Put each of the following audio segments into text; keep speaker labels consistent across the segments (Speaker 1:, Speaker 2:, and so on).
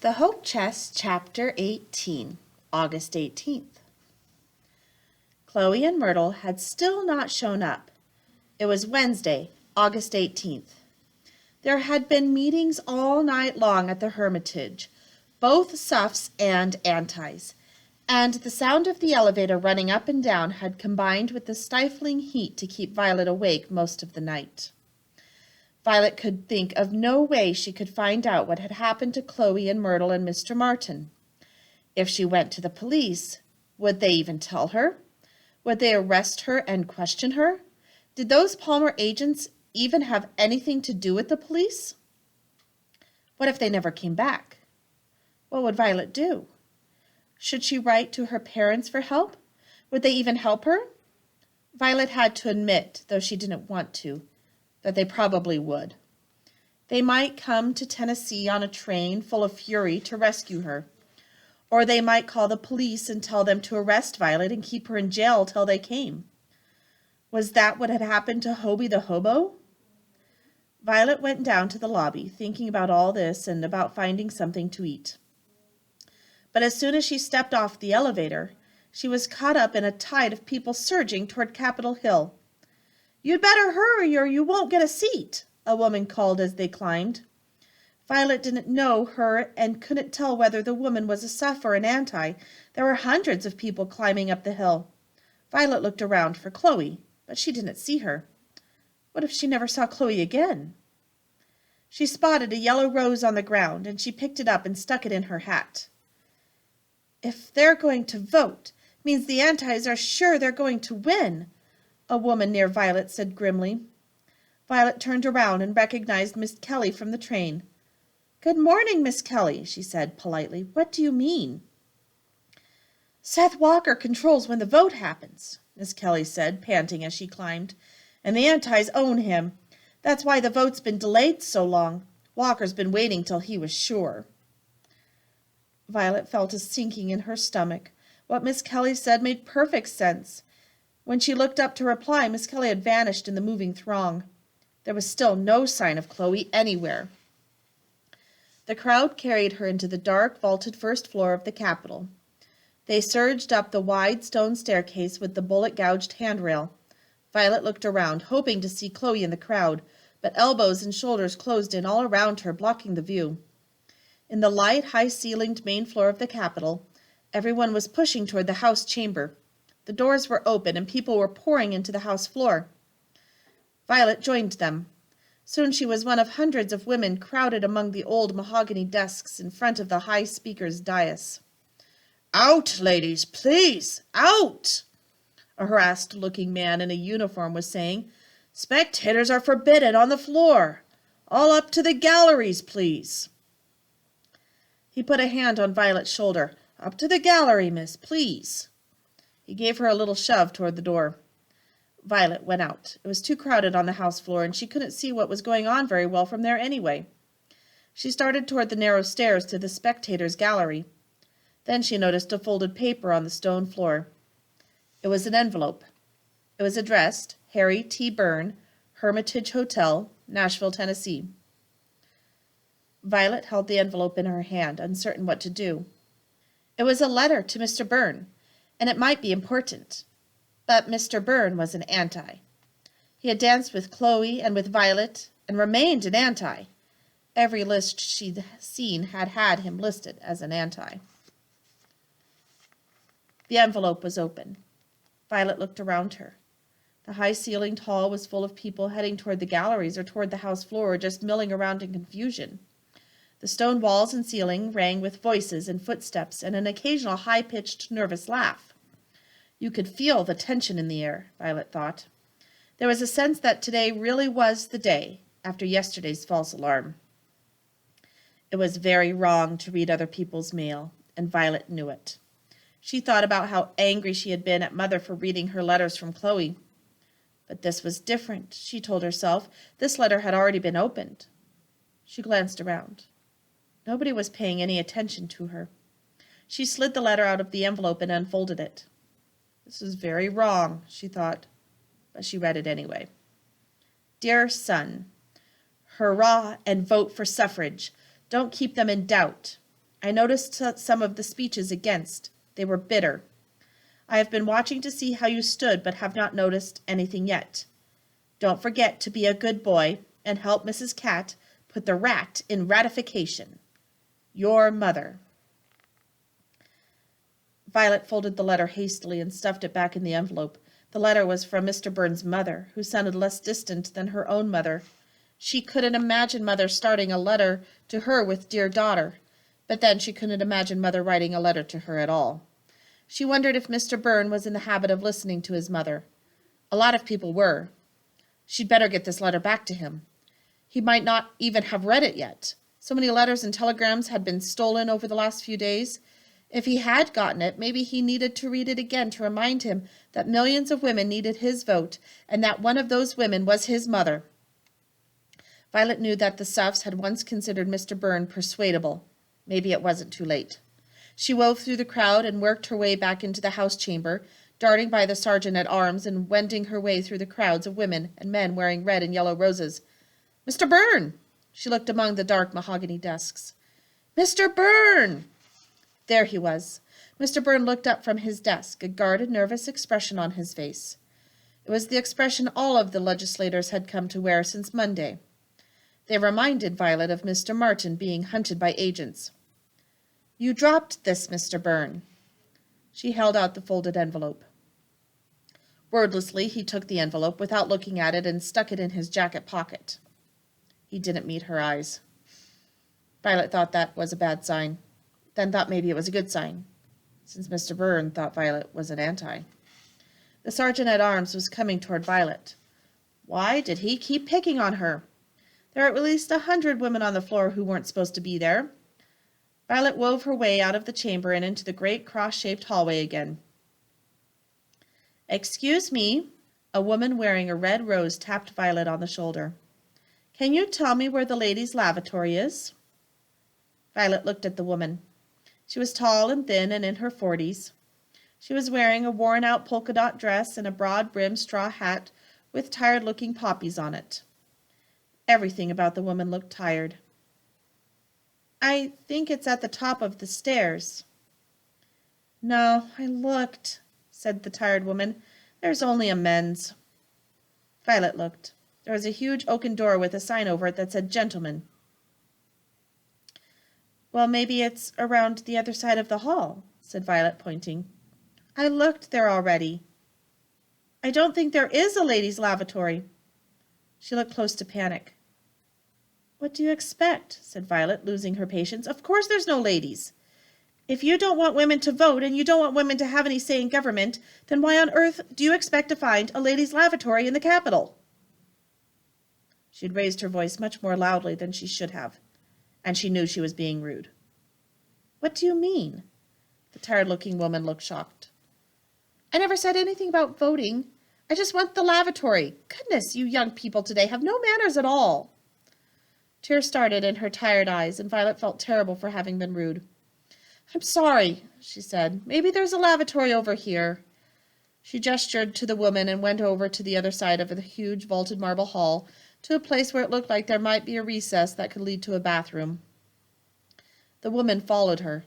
Speaker 1: The Hope Chest, Chapter 18, August 18th. Chloe and Myrtle had still not shown up. It was Wednesday, August 18th. There had been meetings all night long at the Hermitage, both suffs and antis, and the sound of the elevator running up and down had combined with the stifling heat to keep Violet awake most of the night. Violet could think of no way she could find out what had happened to Chloe and Myrtle and Mr. Martin. If she went to the police, would they even tell her? Would they arrest her and question her? Did those Palmer agents even have anything to do with the police? What if they never came back? What would Violet do? Should she write to her parents for help? Would they even help her? Violet had to admit, though she didn't want to, that they probably would. They might come to Tennessee on a train full of fury to rescue her, or they might call the police and tell them to arrest Violet and keep her in jail till they came. Was that what had happened to Hobie the hobo? Violet went down to the lobby, thinking about all this and about finding something to eat. But as soon as she stepped off the elevator, she was caught up in a tide of people surging toward Capitol Hill. "You'd better hurry or you won't get a seat," a woman called as they climbed. Violet didn't know her and couldn't tell whether the woman was a suff or an anti. There were hundreds of people climbing up the hill. Violet looked around for Chloe, but she didn't see her. What if she never saw Chloe again? She spotted a yellow rose on the ground, and she picked it up and stuck it in her hat. "If they're going to vote, it means the antis are sure they're going to win," a woman near Violet said grimly. Violet turned around and recognized Miss Kelly from the train. "Good morning, Miss Kelly," she said politely. "What do you mean?" "Seth Walker controls when the vote happens," Miss Kelly said, panting as she climbed, "and the antis own him. That's why the vote's been delayed so long. Walker's been waiting till he was sure." Violet felt a sinking in her stomach. What Miss Kelly said made perfect sense. When she looked up to reply, Miss Kelly had vanished in the moving throng. There was still no sign of Chloe anywhere. The crowd carried her into the dark, vaulted first floor of the Capitol. They surged up the wide stone staircase with the bullet-gouged handrail. Violet looked around, hoping to see Chloe in the crowd, but elbows and shoulders closed in all around her, blocking the view. In the light, high-ceilinged main floor of the Capitol, everyone was pushing toward the House chamber. The doors were open, and people were pouring into the House floor. Violet joined them. Soon she was one of hundreds of women crowded among the old mahogany desks in front of the high speaker's dais. "Out, ladies, please, out!" a harassed-looking man in a uniform was saying. "Spectators are forbidden on the floor. All up to the galleries, please." He put a hand on Violet's shoulder. "Up to the gallery, miss, please." He gave her a little shove toward the door. Violet went out. It was too crowded on the house floor, and she couldn't see what was going on very well from there anyway. She started toward the narrow stairs to the spectators' gallery. Then she noticed a folded paper on the stone floor. It was an envelope. It was addressed, Harry T. Byrne, Hermitage Hotel, Nashville, Tennessee. Violet held the envelope in her hand, uncertain what to do. It was a letter to Mr. Byrne, and it might be important. But Mr. Byrne was an anti. He had danced with Chloe and with Violet, and remained an anti. Every list she'd seen had had him listed as an anti. The envelope was open. Violet looked around her. The high-ceilinged hall was full of people heading toward the galleries or toward the house floor or just milling around in confusion. The stone walls and ceiling rang with voices and footsteps and an occasional high-pitched, nervous laugh. You could feel the tension in the air, Violet thought. There was a sense that today really was the day after yesterday's false alarm. It was very wrong to read other people's mail, and Violet knew it. She thought about how angry she had been at Mother for reading her letters from Chloe. But this was different, she told herself. This letter had already been opened. She glanced around. Nobody was paying any attention to her. She slid the letter out of the envelope and unfolded it. This is very wrong, she thought, but she read it anyway. Dear son, hurrah and vote for suffrage. Don't keep them in doubt. I noticed some of the speeches against. They were bitter. I have been watching to see how you stood, but have not noticed anything yet. Don't forget to be a good boy and help Mrs. Cat put the rat in ratification. Your mother. Violet folded the letter hastily and stuffed it back in the envelope. The letter was from Mr. Burns' mother, who sounded less distant than her own mother. She couldn't imagine Mother starting a letter to her with "Dear Daughter," but then she couldn't imagine Mother writing a letter to her at all. She wondered if Mr. Burns was in the habit of listening to his mother. A lot of people were. She'd better get this letter back to him. He might not even have read it yet. So many letters and telegrams had been stolen over the last few days. If he had gotten it, maybe he needed to read it again to remind him that millions of women needed his vote, and that one of those women was his mother. Violet knew that the Suffs had once considered Mr. Burns persuadable. Maybe it wasn't too late. She wove through the crowd and worked her way back into the house chamber, darting by the sergeant-at-arms and wending her way through the crowds of women and men wearing red and yellow roses. "Mr. Burns!" She looked among the dark mahogany desks. "Mr. Burns!" There he was. Mr. Burns looked up from his desk, a guarded, nervous expression on his face. It was the expression all of the legislators had come to wear since Monday. They reminded Violet of Mr. Martin being hunted by agents. "You dropped this, Mr. Burns." She held out the folded envelope. Wordlessly, he took the envelope without looking at it and stuck it in his jacket pocket. He didn't meet her eyes. Violet thought that was a bad sign, then thought maybe it was a good sign, since Mr. Burns thought Violet was an anti. The sergeant-at-arms was coming toward Violet. Why did he keep picking on her? There were at least 100 women on the floor who weren't supposed to be there. Violet wove her way out of the chamber and into the great cross-shaped hallway again. "Excuse me." A woman wearing a red rose tapped Violet on the shoulder. "Can you tell me where the ladies' lavatory is?" Violet looked at the woman. She was tall and thin and in her 40s. She was wearing a worn-out polka-dot dress and a broad-brimmed straw hat with tired-looking poppies on it. Everything about the woman looked tired. "I think it's at the top of the stairs." "No, I looked," said the tired woman. "There's only a men's." Violet looked. There was a huge oaken door with a sign over it that said "Gentlemen." "Well, maybe it's around the other side of the hall," said Violet, pointing. "I looked there already. I don't think there is a ladies' lavatory." She looked close to panic. "What do you expect?" said Violet, losing her patience. "Of course there's no ladies. If you don't want women to vote and you don't want women to have any say in government, then why on earth do you expect to find a ladies' lavatory in the Capitol?" She had raised her voice much more loudly than she should have, and she knew she was being rude. "What do you mean?" The tired-looking woman looked shocked. "I never said anything about voting. I just want the lavatory. Goodness, you young people today have no manners at all." Tears started in her tired eyes, and Violet felt terrible for having been rude. "I'm sorry," she said. "Maybe there's a lavatory over here." She gestured to the woman and went over to the other side of the huge vaulted marble hall, to a place where it looked like there might be a recess that could lead to a bathroom. The woman followed her.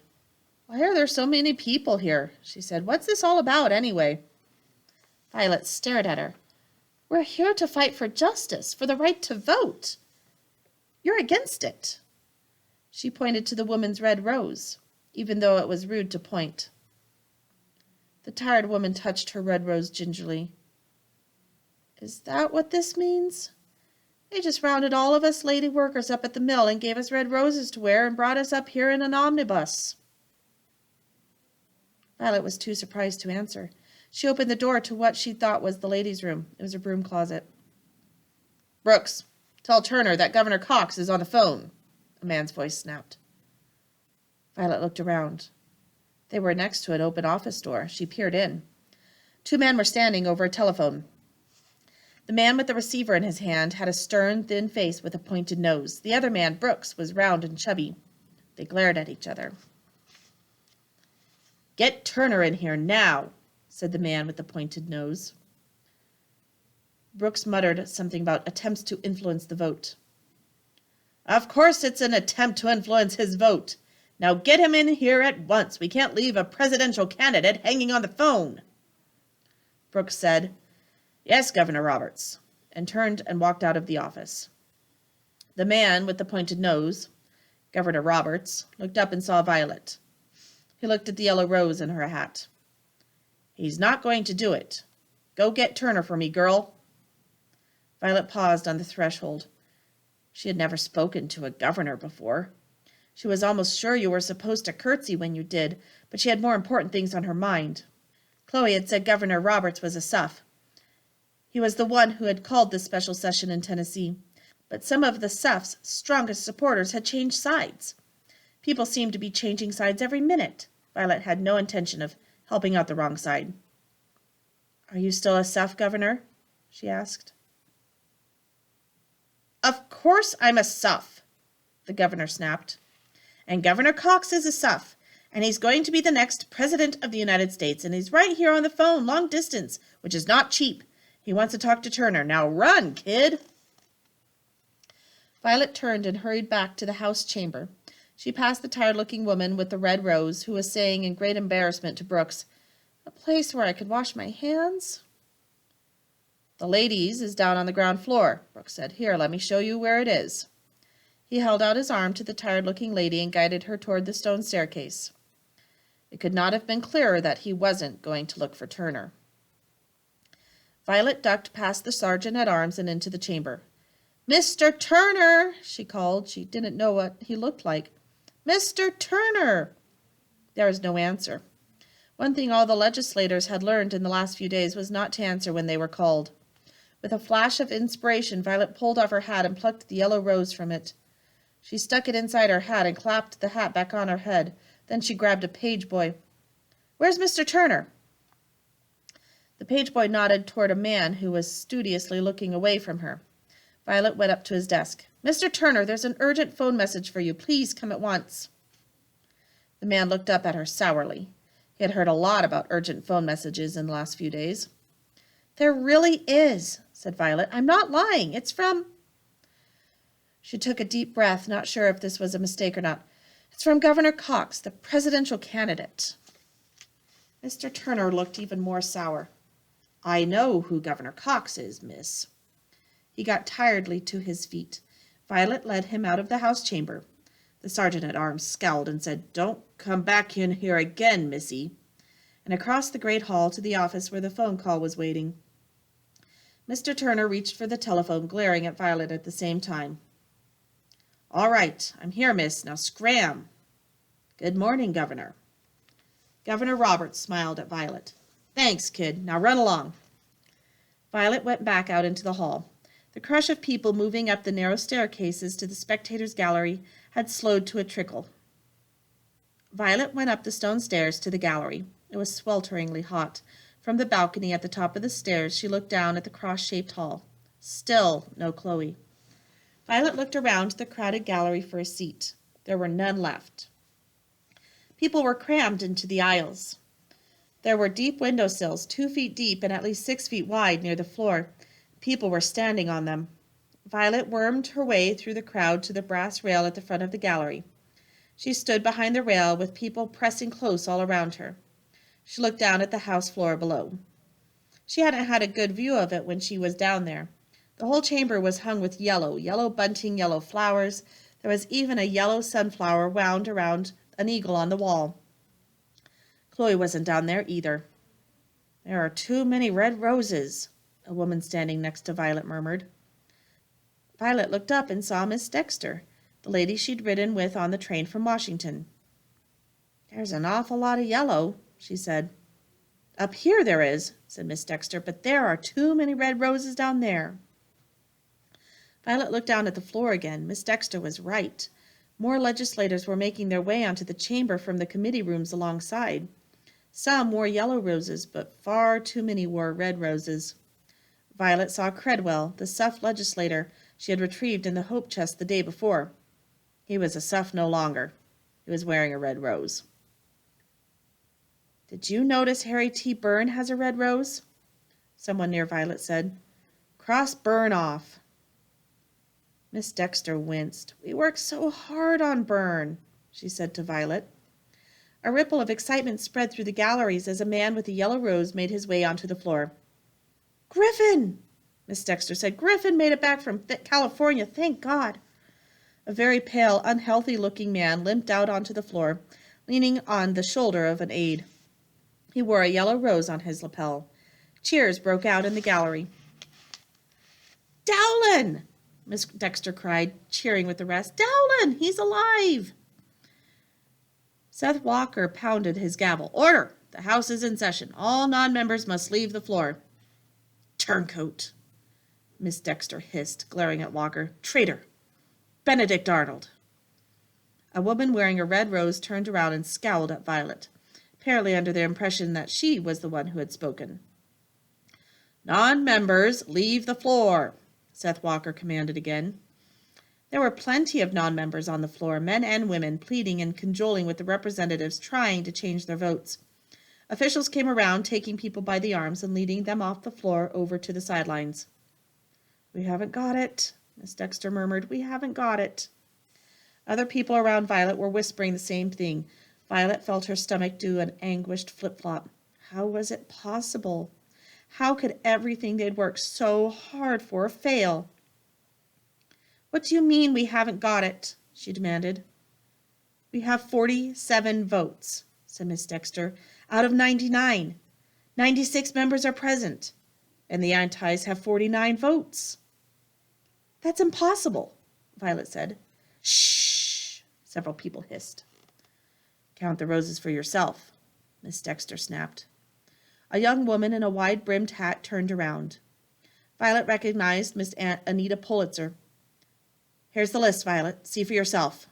Speaker 1: "Why are there so many people here?" she said. "What's this all about, anyway?" Violet stared at her. "We're here to fight for justice, for the right to vote. You're against it." She pointed to the woman's red rose, even though it was rude to point. The tired woman touched her red rose gingerly. "Is that what this means? They just rounded all of us lady workers up at the mill and gave us red roses to wear and brought us up here in an omnibus." Violet was too surprised to answer. She opened the door to what she thought was the ladies' room. It was a broom closet. "Brooks, tell Turner that Governor Cox is on the phone," a man's voice snapped. Violet looked around. They were next to an open office door. She peered in. 2 men were standing over a telephone. The man with the receiver in his hand had a stern, thin face with a pointed nose. The other man, Brooks, was round and chubby. They glared at each other. "Get Turner in here now," said the man with the pointed nose. Brooks muttered something about attempts to influence the vote. "Of course it's an attempt to influence his vote," Now get him in here at once. We can't leave a presidential candidate hanging on the phone. Brooks said, "Yes, Governor Roberts," and turned and walked out of the office. The man with the pointed nose, Governor Roberts, looked up and saw Violet. He looked at the yellow rose in her hat. "He's not going to do it. Go get Turner for me, girl." Violet paused on the threshold. She had never spoken to a governor before. She was almost sure you were supposed to curtsy when you did, but she had more important things on her mind. Chloe had said Governor Roberts was a suff. He was the one who had called this special session in Tennessee. But some of the suff's strongest supporters had changed sides. People seemed to be changing sides every minute. Violet had no intention of helping out the wrong side. "Are you still a suff, Governor?" she asked. "Of course I'm a suff," the governor snapped. "And Governor Cox is a suff, and he's going to be the next president of the United States, and he's right here on the phone, long distance, which is not cheap. He wants to talk to Turner. Now run, kid." Violet turned and hurried back to the house chamber. She passed the tired-looking woman with the red rose, who was saying in great embarrassment to Brooks, "A place where I could wash my hands?" "The ladies' is down on the ground floor," Brooks said. "Here, let me show you where it is." He held out his arm to the tired-looking lady and guided her toward the stone staircase. It could not have been clearer that he wasn't going to look for Turner. Violet ducked past the sergeant-at-arms and into the chamber. "Mr. Turner!" she called. She didn't know what he looked like. "Mr. Turner!" There was no answer. One thing all the legislators had learned in the last few days was not to answer when they were called. With a flash of inspiration, Violet pulled off her hat and plucked the yellow rose from it. She stuck it inside her hat and clapped the hat back on her head. Then she grabbed a page boy. "Where's Mr. Turner?" The page boy nodded toward a man who was studiously looking away from her. Violet went up to his desk. "Mr. Turner, there's an urgent phone message for you. Please come at once." The man looked up at her sourly. He had heard a lot about urgent phone messages in the last few days. "There really is," said Violet. "I'm not lying. It's from—" She took a deep breath, not sure if this was a mistake or not. "It's from Governor Cox, the presidential candidate." Mr. Turner looked even more sour. "I know who Governor Cox is, miss." He got tiredly to his feet. Violet led him out of the house chamber. The sergeant-at-arms scowled and said, "Don't come back in here again, missy," and across the great hall to the office where the phone call was waiting. Mr. Turner reached for the telephone, glaring at Violet at the same time. "All right, I'm here, miss. Now scram." "Good morning, Governor." Governor Roberts smiled at Violet. "Thanks, kid. Now run along." Violet went back out into the hall. The crush of people moving up the narrow staircases to the spectators' gallery had slowed to a trickle. Violet went up the stone stairs to the gallery. It was swelteringly hot. From the balcony at the top of the stairs, she looked down at the cross-shaped hall. Still no Chloe. Violet looked around the crowded gallery for a seat. There were none left. People were crammed into the aisles. There were deep windowsills, 2 feet deep and at least 6 feet wide near the floor. People were standing on them. Violet wormed her way through the crowd to the brass rail at the front of the gallery. She stood behind the rail with people pressing close all around her. She looked down at the house floor below. She hadn't had a good view of it when she was down there. The whole chamber was hung with yellow bunting, yellow flowers. There was even a yellow sunflower wound around an eagle on the wall. Chloe wasn't down there either. "There are too many red roses," a woman standing next to Violet murmured. Violet looked up and saw Miss Dexter, the lady she'd ridden with on the train from Washington. "There's an awful lot of yellow," she said. "Up here there is," said Miss Dexter, "but there are too many red roses down there." Violet looked down at the floor again. Miss Dexter was right. More legislators were making their way onto the chamber from the committee rooms alongside. Some wore yellow roses, but far too many wore red roses. Violet saw Credwell, the suff legislator she had retrieved in the hope chest the day before. He was a suff no longer. He was wearing a red rose. "Did you notice Harry T. Byrne has a red rose?" someone near Violet said. "Cross Byrne off." Miss Dexter winced. "We worked so hard on Byrne." she said to Violet. A ripple of excitement spread through the galleries as a man with a yellow rose made his way onto the floor. "Griffin!" Miss Dexter said. "Griffin made it back from California, thank God." A very pale, unhealthy-looking man limped out onto the floor, leaning on the shoulder of an aide. He wore a yellow rose on his lapel. Cheers broke out in the gallery. "Dowland!" Miss Dexter cried, cheering with the rest. "Dowland! He's alive!" Seth Walker pounded his gavel. "Order! The House is in session. All non-members must leave the floor." "Turncoat!" Miss Dexter hissed, glaring at Walker. "Traitor! Benedict Arnold!" A woman wearing a red rose turned around and scowled at Violet, apparently under the impression that she was the one who had spoken. "Non-members, leave the floor," Seth Walker commanded again. There were plenty of non-members on the floor, men and women, pleading and cajoling with the representatives trying to change their votes. Officials came around, taking people by the arms and leading them off the floor over to the sidelines. "We haven't got it," Miss Dexter murmured. "We haven't got it." Other people around Violet were whispering the same thing. Violet felt her stomach do an anguished flip-flop. How was it possible? How could everything they'd worked so hard for fail? "What do you mean we haven't got it?" she demanded. "We have 47 votes," said Miss Dexter, "out of 99. 96 members are present, and the Antis have 49 votes. "That's impossible," Violet said. "Shh," several people hissed. "Count the roses for yourself," Miss Dexter snapped. A young woman in a wide-brimmed hat turned around. Violet recognized Miss Anita Pulitzer. "Here's the list, Violet. See for yourself."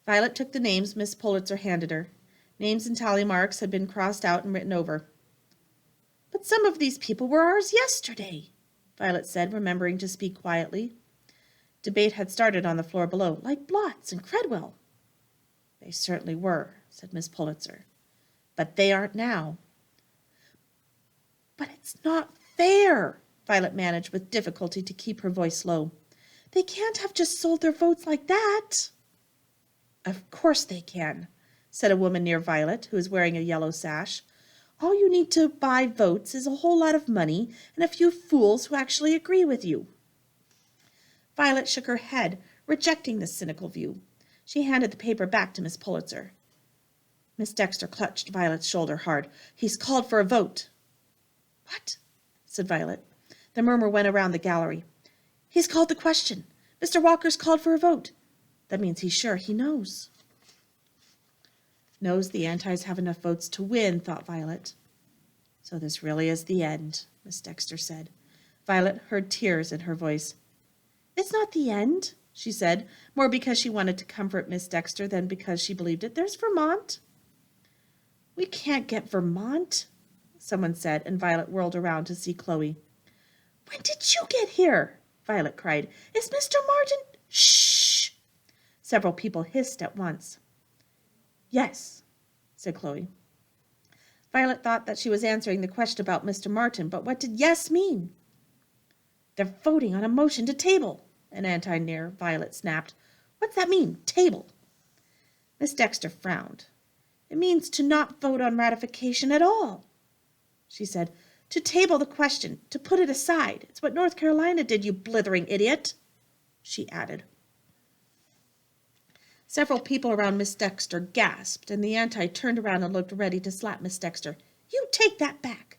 Speaker 1: Violet took the names Miss Pulitzer handed her. Names and tally marks had been crossed out and written over. "But some of these people were ours yesterday," Violet said, remembering to speak quietly. Debate had started on the floor below, like Blotz and Credwell. "They certainly were," said Miss Pulitzer. "But they aren't now." "But it's not fair," Violet managed with difficulty to keep her voice low. "They can't have just sold their votes like that." "Of course they can," said a woman near Violet, who was wearing a yellow sash. "All you need to buy votes is a whole lot of money and a few fools who actually agree with you." Violet shook her head, rejecting this cynical view. She handed the paper back to Miss Pulitzer. Miss Dexter clutched Violet's shoulder hard. "He's called for a vote." "What?" said Violet. The murmur went around the gallery. "He's called the question. Mr. Walker's called for a vote. That means he's sure he knows." "Knows the Antis have enough votes to win," thought Violet. "So this really is the end," Miss Dexter said. Violet heard tears in her voice. "It's not the end," she said, more because she wanted to comfort Miss Dexter than because she believed it. "There's Vermont." "We can't get Vermont," someone said, and Violet whirled around to see Chloe. "When did you get here?" Violet cried. "Is Mr. Martin—" "Shh!" Several people hissed at once. "Yes," said Chloe. Violet thought that she was answering the question about Mr. Martin, but what did yes mean? "They're voting on a motion to table," an anti near Violet snapped. "What's that mean, table?" Miss Dexter frowned. "It means to not vote on ratification at all," she said. "To table the question, to put it aside. It's what North Carolina did, you blithering idiot," she added. Several people around Miss Dexter gasped, and the anti turned around and looked ready to slap Miss Dexter. "You take that back."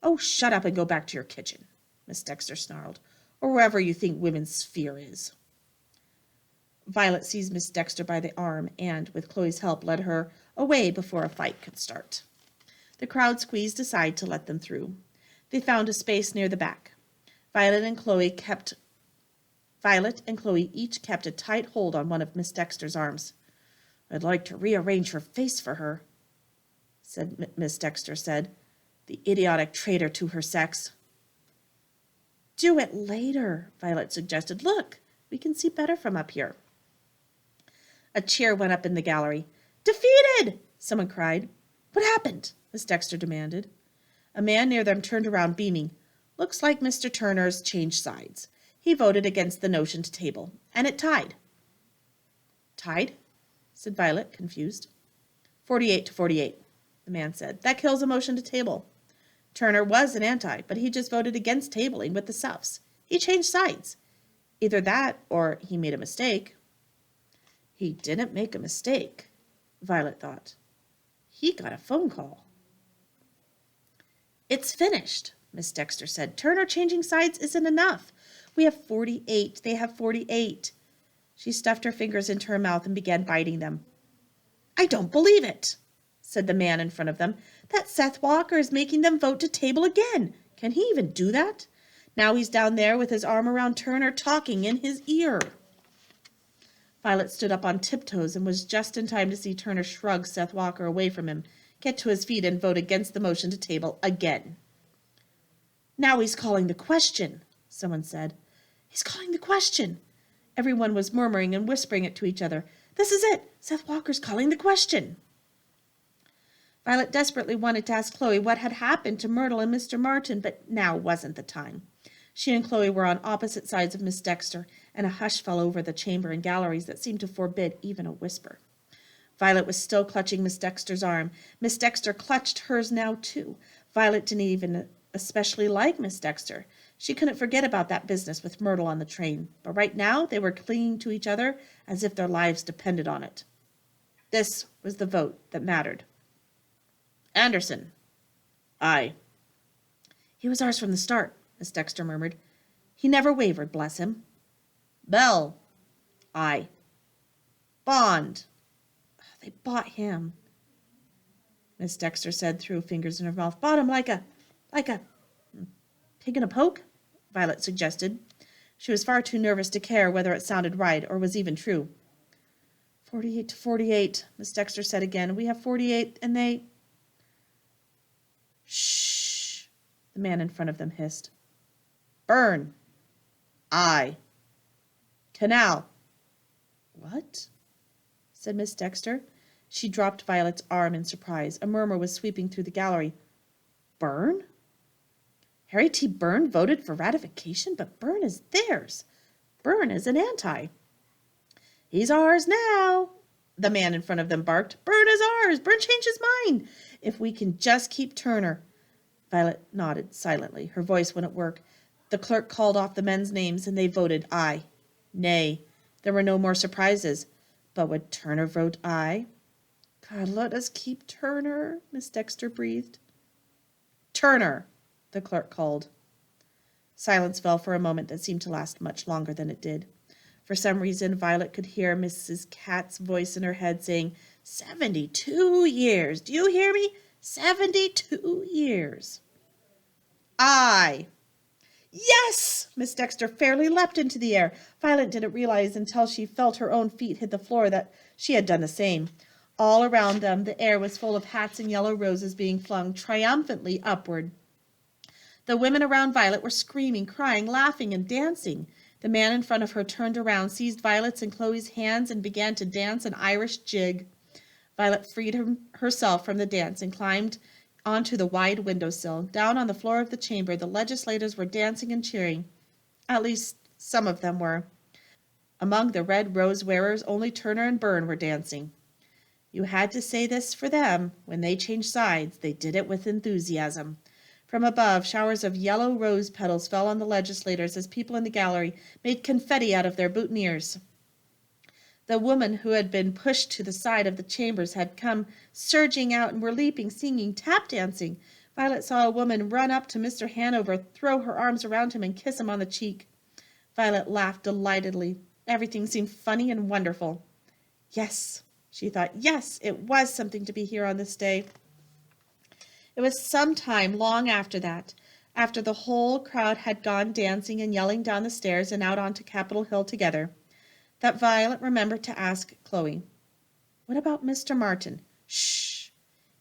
Speaker 1: "Oh, shut up and go back to your kitchen," Miss Dexter snarled, "or wherever you think women's sphere is." Violet seized Miss Dexter by the arm and, with Chloe's help, led her away before a fight could start. The crowd squeezed aside to let them through. They found a space near the back. Violet and Chloe each kept a tight hold on one of Miss Dexter's arms. "I'd like to rearrange her face for her," Miss Dexter said. "The idiotic traitor to her sex." "Do it later," Violet suggested. "Look, we can see better from up here." A cheer went up in the gallery. "Defeated!" someone cried. "What happened?" Miss Dexter demanded. A man near them turned around, beaming. "Looks like Mr. Turner's changed sides. He voted against the notion to table, and it tied." Tied, said Violet, confused. 48-48, the man said. That kills a motion to table. Turner was an anti, but he just voted against tabling with the suffs. He changed sides. Either that or he made a mistake. He didn't make a mistake, Violet thought. He got a phone call. It's finished, Miss Dexter said. Turner changing sides isn't enough. We have 48. They have 48. She stuffed her fingers into her mouth and began biting them. I don't believe it, said the man in front of them. That Seth Walker is making them vote to table again. Can he even do that? Now he's down there with his arm around Turner, talking in his ear. Violet stood up on tiptoes and was just in time to see Turner shrug Seth Walker away from him, get to his feet, and vote against the motion to table again. Now he's calling the question, someone said. He's calling the question. Everyone was murmuring and whispering it to each other. This is it. Seth Walker's calling the question. Violet desperately wanted to ask Chloe what had happened to Myrtle and Mr. Martin, but now wasn't the time. She and Chloe were on opposite sides of Miss Dexter, and a hush fell over the chamber and galleries that seemed to forbid even a whisper. Violet was still clutching Miss Dexter's arm. Miss Dexter clutched hers now, too. Violet didn't even especially like Miss Dexter. She couldn't forget about that business with Myrtle on the train, but right now they were clinging to each other as if their lives depended on it. This was the vote that mattered. Anderson. Aye. He was ours from the start, Miss Dexter murmured. He never wavered, bless him. Bell. Aye. Bond. They bought him, Miss Dexter said through fingers in her mouth. Bought him like a pig in a poke, Violet suggested. She was far too nervous to care whether it sounded right or was even true. 48-48, Miss Dexter said again. We have 48, and they... Shh, the man in front of them hissed. Burn. Aye. Canal. What? Said Miss Dexter. She dropped Violet's arm in surprise. A murmur was sweeping through the gallery. Byrne? Harry T. Byrne voted for ratification, but Byrne is theirs. Byrne is an anti. He's ours now, the man in front of them barked. Byrne is ours. Byrne changed his mind. If we can just keep Turner. Violet nodded silently. Her voice wouldn't work. The clerk called off the men's names, and they voted aye. Nay. There were no more surprises. But would Turner vote aye? God, let us keep Turner, Miss Dexter breathed. Turner, the clerk called. Silence fell for a moment that seemed to last much longer than it did. For some reason, Violet could hear Mrs. Catt's voice in her head saying, 72 years. Do you hear me? 72 years. Aye. Yes! Miss Dexter fairly leapt into the air. Violet didn't realize until she felt her own feet hit the floor that she had done the same. All around them, the air was full of hats and yellow roses being flung triumphantly upward. The women around Violet were screaming, crying, laughing, and dancing. The man in front of her turned around, seized Violet's and Chloe's hands, and began to dance an Irish jig. Violet freed herself from the dance and climbed onto the wide windowsill. Down on the floor of the chamber, the legislators were dancing and cheering. At least some of them were. Among the red rose wearers, only Turner and Byrne were dancing. You had to say this for them. When they changed sides, they did it with enthusiasm. From above, showers of yellow rose petals fell on the legislators as people in the gallery made confetti out of their boutonnieres. The women who had been pushed to the side of the chambers had come surging out and were leaping, singing, tap dancing. Violet saw a woman run up to Mr. Hanover, throw her arms around him, and kiss him on the cheek. Violet laughed delightedly. Everything seemed funny and wonderful. Yes, she thought, yes, it was something to be here on this day. It was some time long after that, after the whole crowd had gone dancing and yelling down the stairs and out onto Capitol Hill together, that Violet remembered to ask Chloe, what about Mr. Martin? Shh,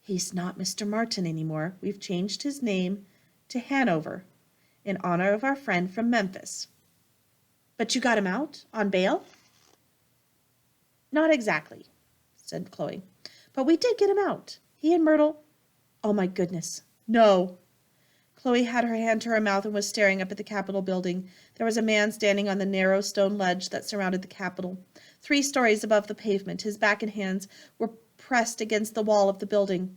Speaker 1: he's not Mr. Martin anymore. We've changed his name to Hanover in honor of our friend from Memphis. But you got him out on bail? Not exactly, said Chloe, but we did get him out. He and Myrtle. Oh, my goodness, no. Chloe had her hand to her mouth and was staring up at the Capitol building. There was a man standing on the narrow stone ledge that surrounded the Capitol, 3 stories above the pavement. His back and hands were pressed against the wall of the building.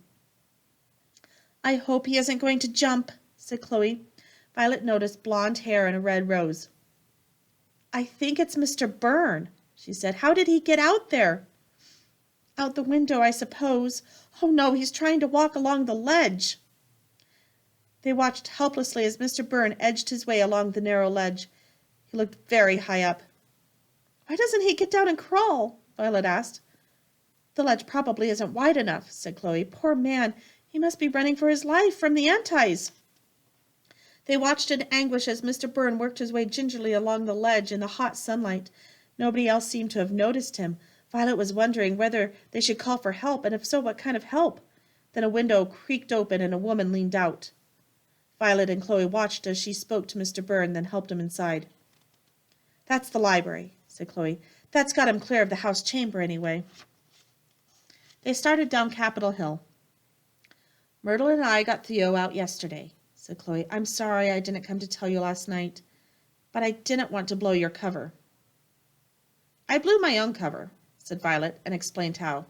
Speaker 1: "I hope he isn't going to jump," said Chloe. Violet noticed blonde hair and a red rose. "I think it's Mr. Byrne," she said. "How did he get out there?" "Out the window, I suppose. Oh, no, he's trying to walk along the ledge." They watched helplessly as Mr. Byrne edged his way along the narrow ledge. He looked very high up. "Why doesn't he get down and crawl?" Violet asked. "The ledge probably isn't wide enough," said Chloe. "Poor man, he must be running for his life from the Antis." They watched in anguish as Mr. Byrne worked his way gingerly along the ledge in the hot sunlight. Nobody else seemed to have noticed him. Violet was wondering whether they should call for help, and if so, what kind of help. Then a window creaked open and a woman leaned out. Violet and Chloe watched as she spoke to Mr. Byrne, then helped him inside. "That's the library," said Chloe. "That's got him clear of the House chamber, anyway." They started down Capitol Hill. "Myrtle and I got Theo out yesterday," said Chloe. "I'm sorry I didn't come to tell you last night, but I didn't want to blow your cover." "I blew my own cover," said Violet, and explained how.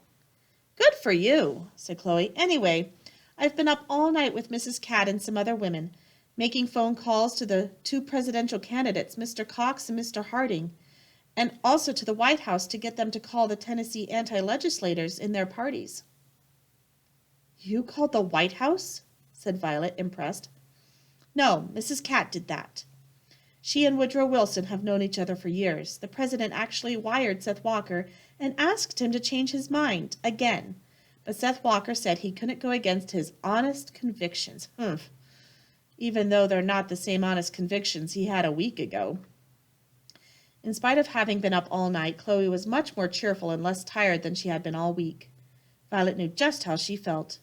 Speaker 1: "Good for you," said Chloe. "Anyway, I've been up all night with Mrs. Catt and some other women, making phone calls to the 2 presidential candidates, Mr. Cox and Mr. Harding, and also to the White House to get them to call the Tennessee anti-legislators in their parties." "You called the White House?" said Violet, impressed. "No, Mrs. Catt did that. She and Woodrow Wilson have known each other for years. The president actually wired Seth Walker and asked him to change his mind again. But Seth Walker said he couldn't go against his honest convictions. Even though they're not the same honest convictions he had a week ago." In spite of having been up all night, Chloe was much more cheerful and less tired than she had been all week. Violet knew just how she felt.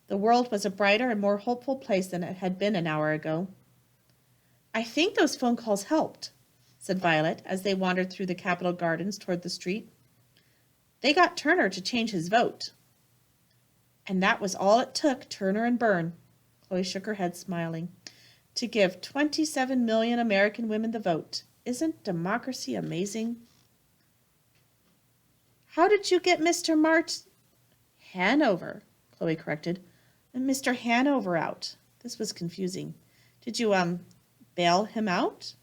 Speaker 1: The world was a brighter and more hopeful place than it had been an hour ago. "I think those phone calls helped," said Violet as they wandered through the Capitol Gardens toward the street. "They got Turner to change his vote." "And that was all it took, Turner and Byrne," Chloe shook her head, smiling, "to give 27 million American women the vote. Isn't democracy amazing?" "How did you get Mr. Hanover," Chloe corrected. "Mr. Hanover out." This was confusing. "Did you, bail him out?"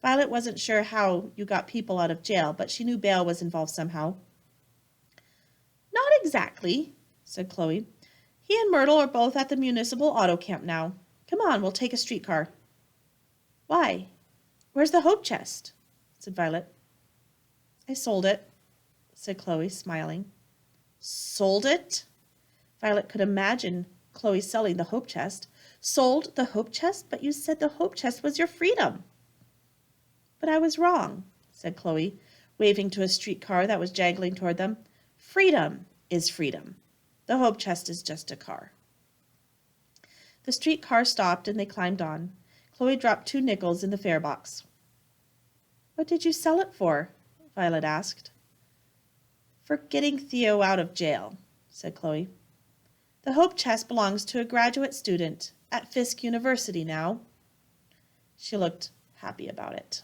Speaker 1: Violet wasn't sure how you got people out of jail, but she knew bail was involved somehow. "Not exactly," said Chloe. "He and Myrtle are both at the municipal auto camp now. Come on, we'll take a streetcar." "Why? Where's the hope chest?" said Violet. "I sold it," said Chloe, smiling. "Sold it?" Violet could imagine Chloe selling the hope chest. "Sold the hope chest? But you said the hope chest was your freedom." "But I was wrong," said Chloe, waving to a streetcar that was jangling toward them. "Freedom is freedom. The hope chest is just a car." The streetcar stopped and they climbed on. Chloe dropped 2 nickels in the fare box. "What did you sell it for?" Violet asked. "For getting Theo out of jail," said Chloe. "The hope chest belongs to a graduate student at Fisk University now." She looked happy about it.